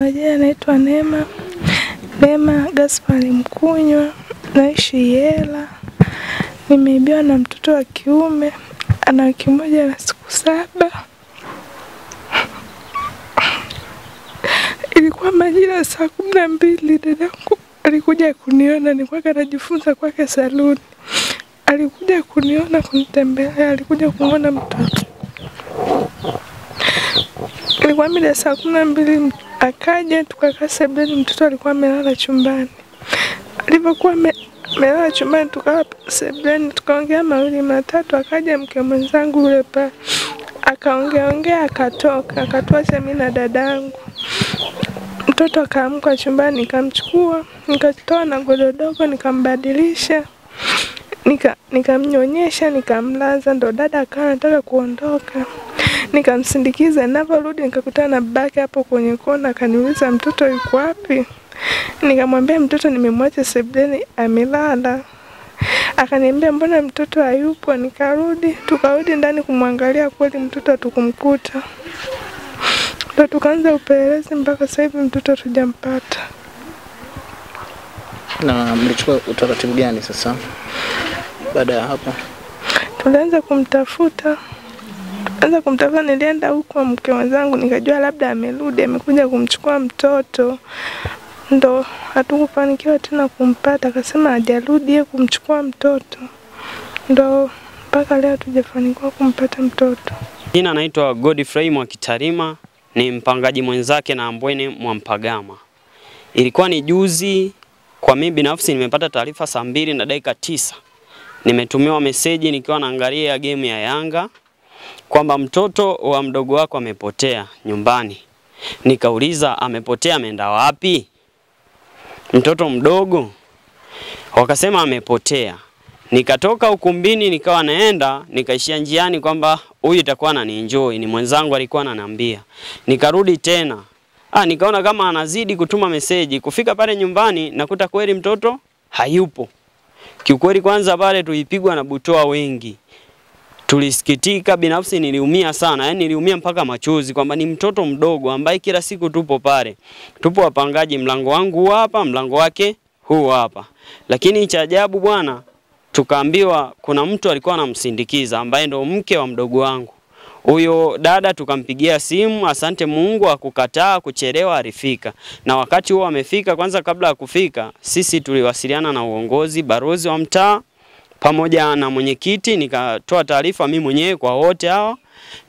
Majina naitwa Neema Gaspar Mkunywa, naishi Yela. Nimeibiwa na mtoto wa kiume, ana wiki moja na siku 7. Ilikuwa majira saa 12, dadangu alikuja kuniona, nilikuwa najifunza kwake saluni. Alikuja kuniona, kunitembelea, alikuja kuona mtoto. Ilikuwa mida saa 12, akaja tukakaa sebuleni, mtoto alikuwa amelala chumbani. Alipokuwa amelala chumbani, tukakaa sebuleni tukaongea mawili matatu, akaja mke mwenzangu yule pale. Akaongea akatoka, akatuacha mimi na dadangu. Mtoto akaamka chumbani, nikamchukua, nikatoa na godoro dogo, nikambadilisha. Nikamnyonyesha, nikamlaza, ndo dada akawa anataka kuondoka. Nikamsindikiza, ninaporudi nikakutana na babake hapo kwenye kona, akaniuliza mtoto yuko wapi? Nikamwambia mtoto nimemwacha sebuleni amelala. Akaniambia mbona mtoto hayupo? Tukarudi ndani kumwangalia, kweli mtoto hatukumkuta. Ndo tukaanza upelelezi mpaka sasa hivi mtoto hatujampata. Na mlichukua utaratibu gani sasa baada ya hapo? Tulianza kumtafuta. Nilienda huko mke wangu, nikajua labda amerudi, amekuja kumchukua mtoto. Ndo hatukufanikiwa tena kumpata, akasema hajarudi yeye kumchukua mtoto. Ndo mpaka leo tujafanikiwa kumpata mtoto. Jina naitwa Godfrey Mwakitarima, ni mpangaji mwenzake na Ambwene Mwampagama. Ilikuwa ni juzi, kwa mimi binafsi nimepata taarifa saa 2:09. Nimetumiwa meseji nikiwa naangalia game ya Yanga kwamba mtoto wa mdogo wako amepotea nyumbani. Nikauliza amepotea ameenda wapi? Mtoto mdogo. Wakasema amepotea. Nikatoka ukumbini nikawa naenda, nikaishia njiani kwamba huyu itakuwa ananienjoy, ni mwenzangu alikuwa ananiambia. Nikarudi tena. Nikaona kama anazidi kutuma meseji. Kufika pale nyumbani nakuta kweli mtoto hayupo. Kiukweli kwanza pale tulipigwa na butoa wengi. Tulisikitika, binafsi niliumia sana, yani niliumia mpaka machozi kwamba ni mtoto mdogo ambaye kila siku tupo pale. Tupo wapangaji, mlango wangu hapa, mlango wake huu hapa. Lakini cha ajabu bwana, tukaambiwa kuna mtu alikuwa anamsindikiza ambaye ndo mke wa mdogo wangu. Huyo dada tukampigia simu, asante Mungu hakukataa kuchelewa, alifika. Na wakati huo amefika, kwanza kabla ya kufika, sisi tuliwasiliana na uongozi, barozi wa mtaa pamoja na mwenyekiti, nikatoa taarifa mimi mwenyewe kwa wote hao.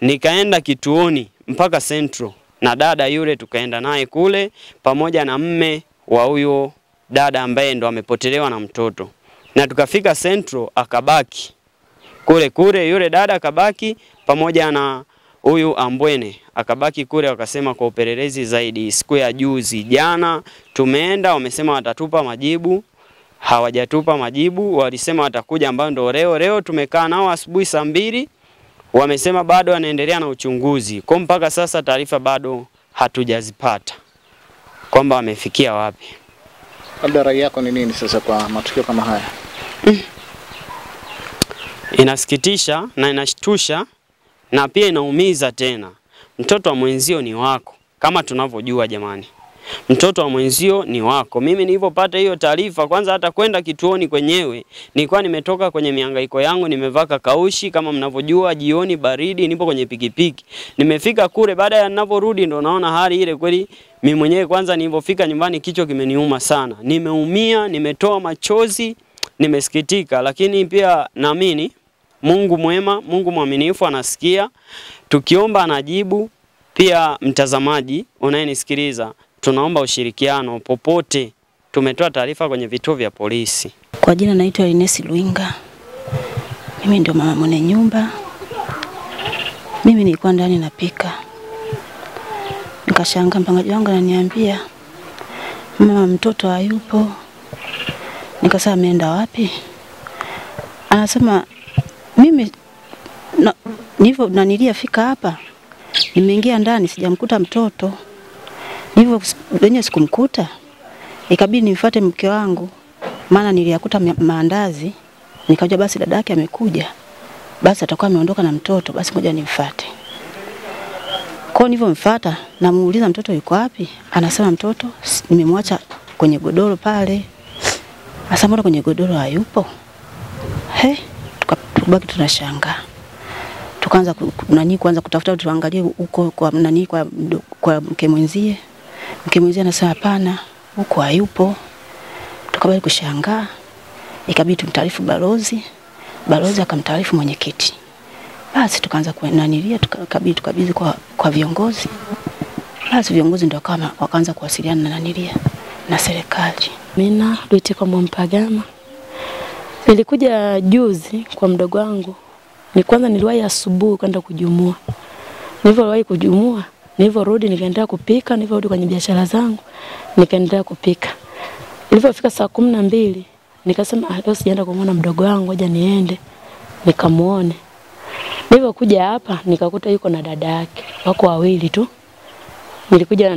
Nikaenda kituoni mpaka Central na dada yule tukaenda naye kule pamoja na mme wa huyo dada ambaye ndo amepotelewa na mtoto. Na tukafika Central akabaki kule yule dada akabaki pamoja na huyu Ambwene akabaki kule. Wakasema kwa upelelezi zaidi, siku ya juzi jana tumeenda, wamesema watatupa majibu. Hawajatupa majibu, walisema watakuja ambao ndo leo tumekaa nao asubuhi saa 2. Wamesema bado wanaendelea na uchunguzi. Kwa mpaka sasa taarifa bado hatujazipata kwamba wamefikia wapi. Labda rai yako ni nini sasa kwa matukio kama haya? Inasikitisha na inashtusha na pia inaumiza tena. Mtoto wa mwenzio ni wako kama tunavyojua jamani. Mtoto wa mwenzio ni wako. Mimi nilipopata hiyo taarifa, kwanza hata kwenda kituoni kwenyewe, nilikuwa nimetoka kwenye mihangaiko yangu, nimevaa kaushi kama mnavyojua, jioni baridi, nipo kwenye pikipiki. Nimefika kule, baada ya ninaporudi ndo naona hali ile kweli. Mimi mwenyewe kwanza nilipofika nyumbani kichwa kimeniuma sana. Nimeumia, nimetoa machozi, nimesikitika, lakini pia naamini Mungu mwema, Mungu mwaminifu anasikia. Tukiomba anajibu. Pia mtazamaji unayenisikiliza, tunaomba ushirikiano popote. Tumetoa taarifa kwenye vituo vya polisi. Kwa jina naitwa Ines Luinga. Mimi ndio mama mwenye nyumba. Mimi nilikuwa ndani napika. Nikashangaa mpangaji wangu ananiambia mama mtoto hayupo. Nikasema ameenda wapi? Anasema mimi nilifika hapa. Nimeingia ndani sijamkuta mtoto. Hivyo wenyewe sikumkuta. Ikabidi nifuate mke wangu. Maana niliyakuta maandazi. Nikajua basi dadake amekuja. Basi atakuwa ameondoka na mtoto, basi ngoja nimfuate. Kwa nilivyomfuata namuuliza mtoto yuko wapi? Anasema mtoto nimemwacha kwenye godoro pale. Asa mbona kwenye godoro hayupo? Tukabaki tunashangaa. Tukaanza kwanza kutafuta tuangalie huko kwa kwa mke mwenzie. Mke mwenzie anasema hapana, huko hayupo. Tukabaki kushangaa. Ikabidi tumtaarifu balozi. Balozi akamtaarifu mwenyekiti. Basi tukaanza kuenanilia, tukabidhi kwa viongozi. Basi viongozi ndio wakaanza kuwasiliana na serikali. Mina Lwitiko Mwampagama. Nilikuja juzi kwa mdogo wangu. Kwanza niliwahi asubuhi kwenda kujumua. Nilivyowahi kujumua, nilivyorudi nikaendelea kupika, nilivyorudi kwenye biashara zangu, nikaendelea kupika. Nilipofika saa 12, nikasema leo sijaenda kumwona mdogo wangu, ngoja niende nikamuone. Nilipokuja hapa nikakuta yuko na dada yake. Wako wawili tu. Nilikuja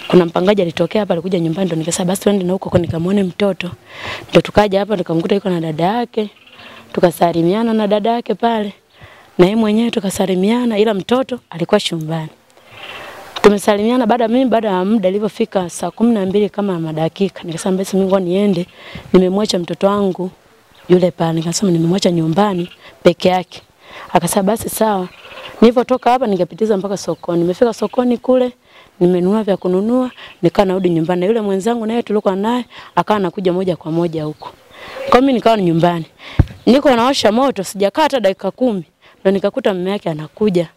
kuna mpangaji alitokea hapa alikuja nyumbani ndo nikasema basi twende na huko kwa nikamuone mtoto. Ndio tukaja hapa nikamkuta yuko na dada yake. Tukasalimiana na dada yake pale. Na yeye mwenyewe tukasalimiana ila mtoto alikuwa chumbani. Tumesalimiana baada ya muda ilipofika saa 12 kama madakika. Nikasema basi mimi ngoja niende. Nimemwacha mtoto wangu yule pale. Nikasema nimemwacha nyumbani peke yake. Akasema basi sawa. Nilipotoka hapa nikapitiza mpaka sokoni. Nimefika sokoni kule, nimenunua vya kununua, nikaa narudi nyumbani. Yule mwenzangu naye tulikuwa naye akawa anakuja moja kwa moja huko. Kwa mimi nikawa nyumbani. Niko naosha moto, sijakaa hata dakika 10. Ndio nikakuta mume yake anakuja.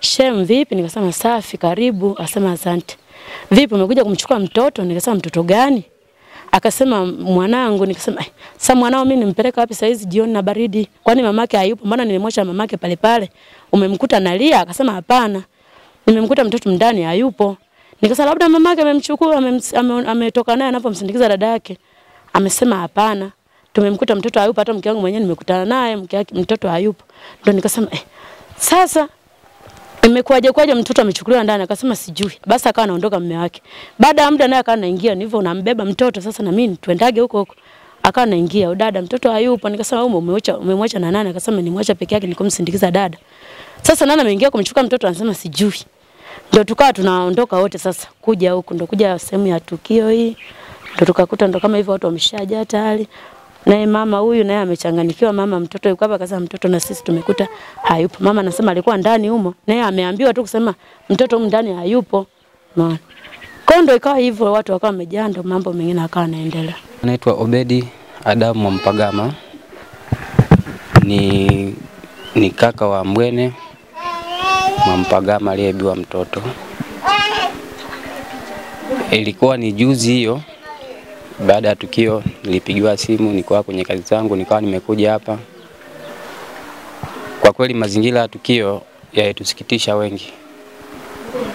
Shem vipi? Nikasema safi, karibu. Asema asante. Vipi umekuja kumchukua mtoto? Nikasema mtoto gani? Akasema mwanangu. Nikasema sasa mwanao mimi nimpeleka wapi saa hizi jioni na baridi? Kwani mamake hayupo? Mbona nilimwacha mamake pale pale? Umemkuta analia? Akasema hapana. Nimemkuta mtoto ndani hayupo. Nikasema labda mamake amemchukua ametoka naye anapomsindikiza dada yake. Amesema hapana. Tumemkuta mtoto hayupo, hata mke wangu mwenyewe nimekutana naye mtoto hayupo. Ndio nikasema sasa imekuaje mtoto amechukuliwa ndani? Akasema sijui. Basi akawa anaondoka mume wake. Baada ya muda naye akawa anaingia, nivyo unambeba mtoto sasa na mimi tuendage huko. Akawa anaingia, dada mtoto hayupo. Nikasema umemwacha na nani? Akasema nimwacha peke yake nikomsindikiza dada. Sasa nani ameingia kumchukua mtoto? Anasema sijui. Ndio tukawa tunaondoka wote sasa kuja huko, ndio kuja sehemu ya tukio hii. Ndio tukakuta ndio kama hivyo watu wameshaja tayari. Naye mama huyu naye amechanganyikiwa, mama mtoto yuko hapa, akasema mtoto na sisi tumekuta hayupo. Mama anasema alikuwa ndani humo. Naye ameambiwa tu kusema mtoto huko ndani hayupo. Unaona. Kondo ikawa hivyo watu wakawa wamejaa, ndio mambo mengine akawa yanaendelea. Naitwa Obedi Adam Mwampagama. Ni kaka wa Mbwene Mwampagama aliyebiwa mtoto. Ilikuwa ni juzi hiyo. Baada ya tukio nilipigiwa simu, nilikuwa kwenye kazi zangu, nikawa nimekuja hapa. Kwa kweli mazingira ya tukio yalitusikitisha wengi.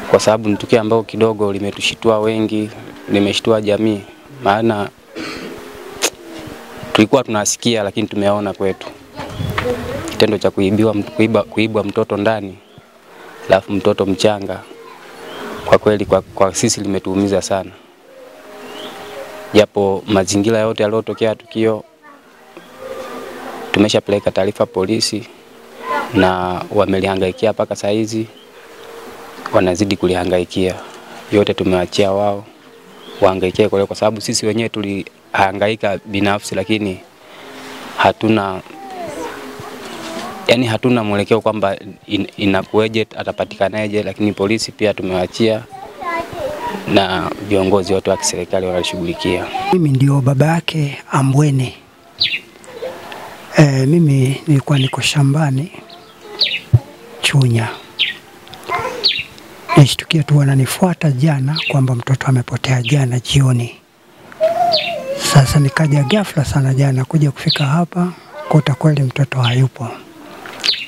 Kwa sababu ni tukio ambalo kidogo limetushitua wengi, limeshtua jamii. Maana tulikuwa tunasikia lakini tumeona kwetu. Kitendo cha kuibwa mtoto ndani, alafu mtoto mchanga. Kwa kweli kwa sisi limetuumiza sana. Japo mazingira yote yaliyotokea tukio tumeshapeleka taarifa polisi na wamelihangaikia mpaka saa hizi wanazidi kulihangaikia. Yote tumewaachia wao wahangaikie kwa sababu sisi wenyewe tulihangaika binafsi, lakini hatuna mwelekeo kwamba inakueje atapatikanaje, lakini polisi pia tumewaachia na viongozi wote wa kiserikali wanashughulikia. Mimi ndio baba yake Ambwene. Mimi nilikuwa niko shambani Chunya. Nishtukia tu wananifuata jana kwamba mtoto amepotea jana jioni. Sasa nikaja ghafla sana jana kuja kufika hapa kuta kweli mtoto hayupo.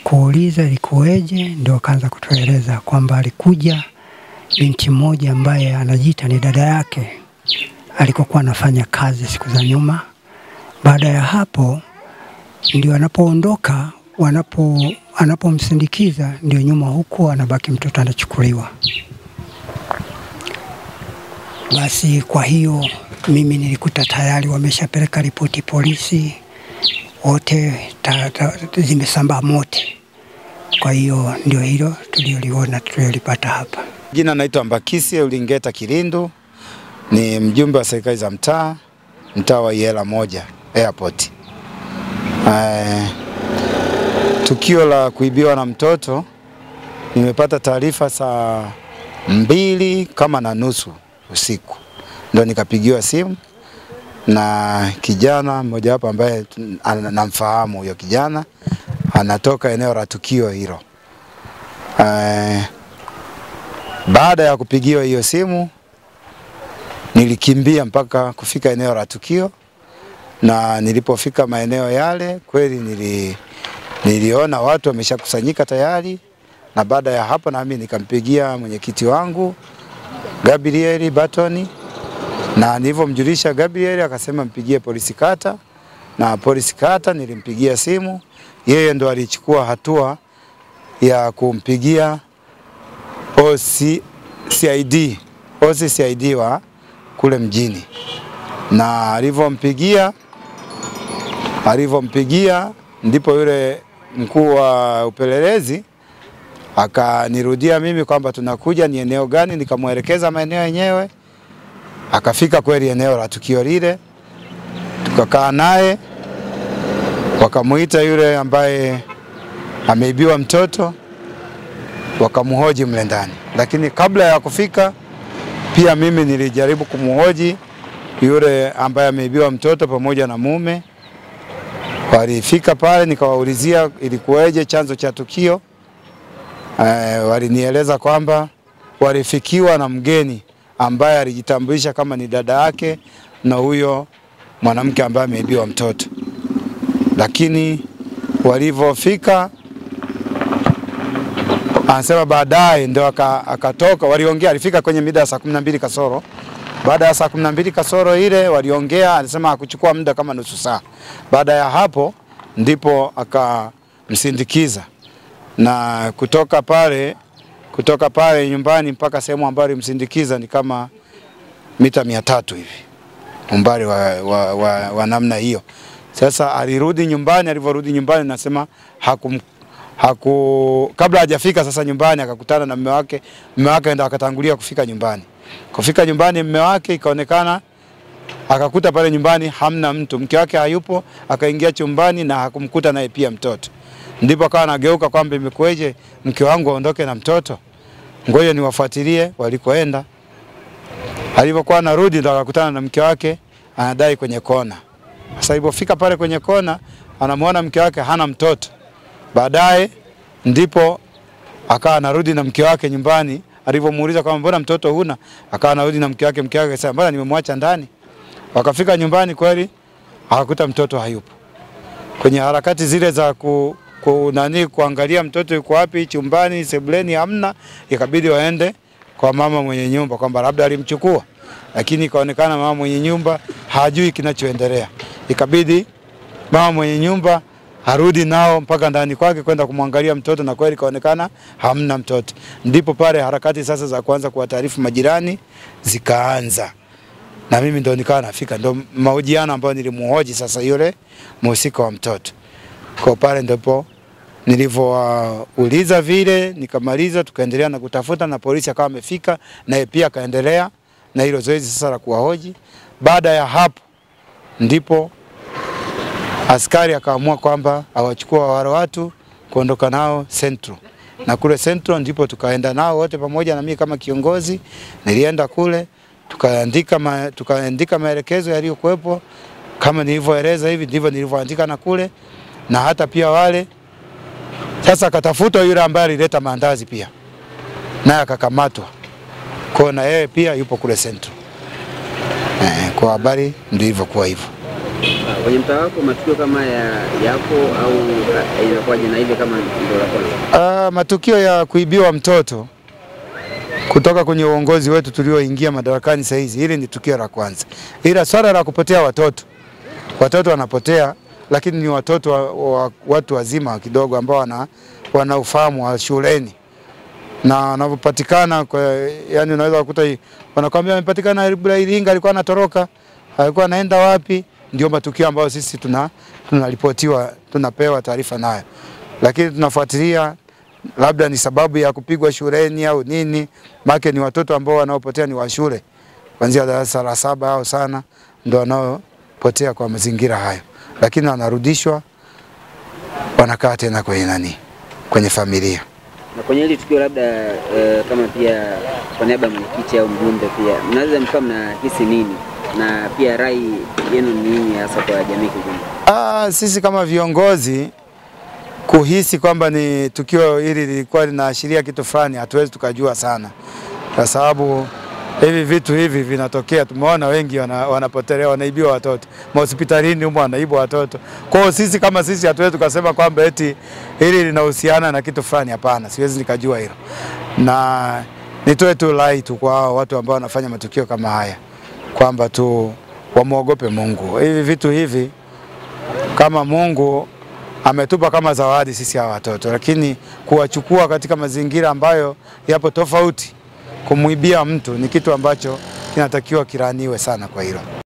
Kuuliza ilikuweje, ndio akaanza kutueleza kwamba alikuja binti mmoja ambaye anajiita ni dada yake, alikokuwa anafanya kazi siku za nyuma. Baada ya hapo ndio anapoondoka, anapomsindikiza ndio nyuma huko anabaki mtoto anachukuliwa. Basi kwa hiyo mimi nilikuta tayari wameshapeleka ripoti polisi, wote zimesambaa mote. Kwa hiyo ndio hilo tulioliona tulilipata hapa. Jina naitwa Mbakisi Ulingeta Kilindu, ni mjumbe wa serikali za mtaa wa Iyela moja airport. Tukio la kuibiwa na mtoto nimepata taarifa saa 2:30 usiku. Ndio nikapigiwa simu na kijana mmoja hapo ambaye namfahamu. Huyo kijana anatoka eneo la tukio hilo. Baada ya kupigiwa hiyo simu nilikimbia mpaka kufika eneo la tukio, na nilipofika maeneo yale kweli niliona watu wameshakusanyika tayari, na baada ya hapo nami nikampigia mwenyekiti wangu Gabriel Batoni, na nilivyomjulisha Gabriel akasema mpigie polisi kata, na polisi kata nilimpigia simu, yeye ndo alichukua hatua ya kumpigia OCCID wa kule mjini, na alivyompigia ndipo yule mkuu wa upelelezi akanirudia mimi kwamba tunakuja, ni eneo gani, nikamwelekeza maeneo yenyewe. Akafika kweli eneo la tukio lile, tukakaa naye, wakamuita yule ambaye ameibiwa mtoto, wakamhoji mle ndani. Lakini kabla ya kufika pia mimi nilijaribu kumhoji yule ambaye ameibiwa mtoto pamoja na mume. Walifika pale nikawaulizia ilikuwaje, chanzo cha tukio. Walinieleza kwamba walifikiwa na mgeni ambaye alijitambulisha kama ni dada yake na huyo mwanamke ambaye ameibiwa mtoto. Lakini walivofika, anasema baadaye ndio akatoka, waliongea, alifika kwenye mida ya saa 12 kasoro. Baada ya saa 12 kasoro ile waliongea, alisema hakuchukua muda kama nusu saa. Baada ya hapo ndipo akamsindikiza, na kutoka pale nyumbani mpaka sehemu ambayo alimsindikiza ni kama mita 300 hivi, umbali wa namna hiyo. Sasa alirudi nyumbani, alivyorudi nyumbani nasema kabla hajafika sasa nyumbani akakutana na mume wake. Mume wake ndio akatangulia kufika nyumbani. Kufika nyumbani mume wake ikaonekana, akakuta pale nyumbani hamna mtu, mke wake hayupo, akaingia chumbani na hakumkuta naye pia mtoto. Ndipo akawa anageuka kwamba imekueje mke wangu aondoke na mtoto, ngoja niwafuatilie walikoenda. Alipokuwa anarudi ndo akakutana na mke wake anadai kwenye kona. Sasa ilipofika pale kwenye kona anamuona mke wake hana mtoto. Baadaye ndipo akawa anarudi na mke wake nyumbani. Alipomuuliza kwamba mbona mtoto huna, akawa anarudi na mke wake akasema mbona nimemwacha ndani. Wakafika nyumbani kweli akakuta mtoto hayupo. Kwenye harakati zile za kuangalia mtoto yuko wapi, chumbani, sebuleni hamna, ikabidi waende kwa mama mwenye nyumba kwamba labda alimchukua. Lakini ikaonekana mama mwenye nyumba hajui kinachoendelea. Ikabidi mama mwenye nyumba arudi nao mpaka ndani kwake kwenda kumwangalia mtoto, na kweli kaonekana hamna mtoto. Ndipo pale harakati sasa za kuanza kuwataarifu majirani zikaanza. Na mimi ndo nikawa nafika, ndo mahojiano ambayo nilimuhoji sasa yule mhusika wa mtoto. Kwa pale ndipo nilivyouliza vile, nikamaliza, tukaendelea na kutafuta, na polisi akawa amefika na pia akaendelea na hilo zoezi sasa la kuwahoji. Baada ya hapo ndipo askari akaamua kwamba awachukua wale watu kuondoka nao Central. Na kule Central ndipo tukaenda nao wote pamoja, na mimi kama kiongozi nilienda kule, tukaandika maelekezo yaliyokuepo kama nilivyoeleza hivi ndivyo nilivyoandika na kule. Na hata pia wale sasa akatafuta yule ambaye alileta maandazi pia, naye akakamatwa. Kwa na yeye pia yupo kule Central. Kwa habari ndivyo kwa hivyo. Kwenye mtaa wako matukio kama yapo au inakuwaje na hivi kama ndio la kwanza? Matukio ya kuibiwa mtoto kutoka kwenye uongozi wetu tulioingia madarakani sasa hizi, hili ni tukio la kwanza. Ila swala la kupotea watoto wanapotea, lakini ni watoto wa watu wazima kidogo ambao wana ufahamu wa shuleni. Na wanapopatikana yani unaweza kukuta wanakuambia amepatikana Iringa, alikuwa anatoroka, alikuwa anaenda wapi. Ndio matukio ambayo sisi tunaripotiwa, tunapewa taarifa nayo. Lakini tunafuatilia labda ni sababu ya kupigwa shuleni au nini, maana ni watoto ambao wanaopotea ni wa shule kuanzia darasa la 7 au sana ndio wanaopotea kwa mazingira hayo, lakini wanarudishwa wanakaa tena kwenye familia. Na kwenye hili tukio labda kama pia kwa niaba ya mwenyekiti au mjumbe pia mnaweza mkao mnahisi nini na pia rai yenu ni nini hasa kwa jamii kijumla? Sisi kama viongozi kuhisi kwamba ni tukio hili lilikuwa linaashiria kitu fulani hatuwezi tukajua sana, kwa sababu hivi vitu hivi vinatokea. Tumeona wengi wanapotelea, wanaibiwa watoto hospitalini, huko wanaibwa watoto. Kwa hiyo sisi kama sisi hatuwezi tukasema kwamba eti hili linahusiana na kitu fulani, hapana, siwezi nikajua hilo. Na nitoe tu rai tu kwa watu ambao wanafanya matukio kama haya kwamba tu wamuogope Mungu. Hivi vitu hivi kama Mungu ametupa kama zawadi sisi hawa watoto, lakini kuwachukua katika mazingira ambayo yapo tofauti, kumuibia mtu ni kitu ambacho kinatakiwa kiraniwe sana kwa hilo.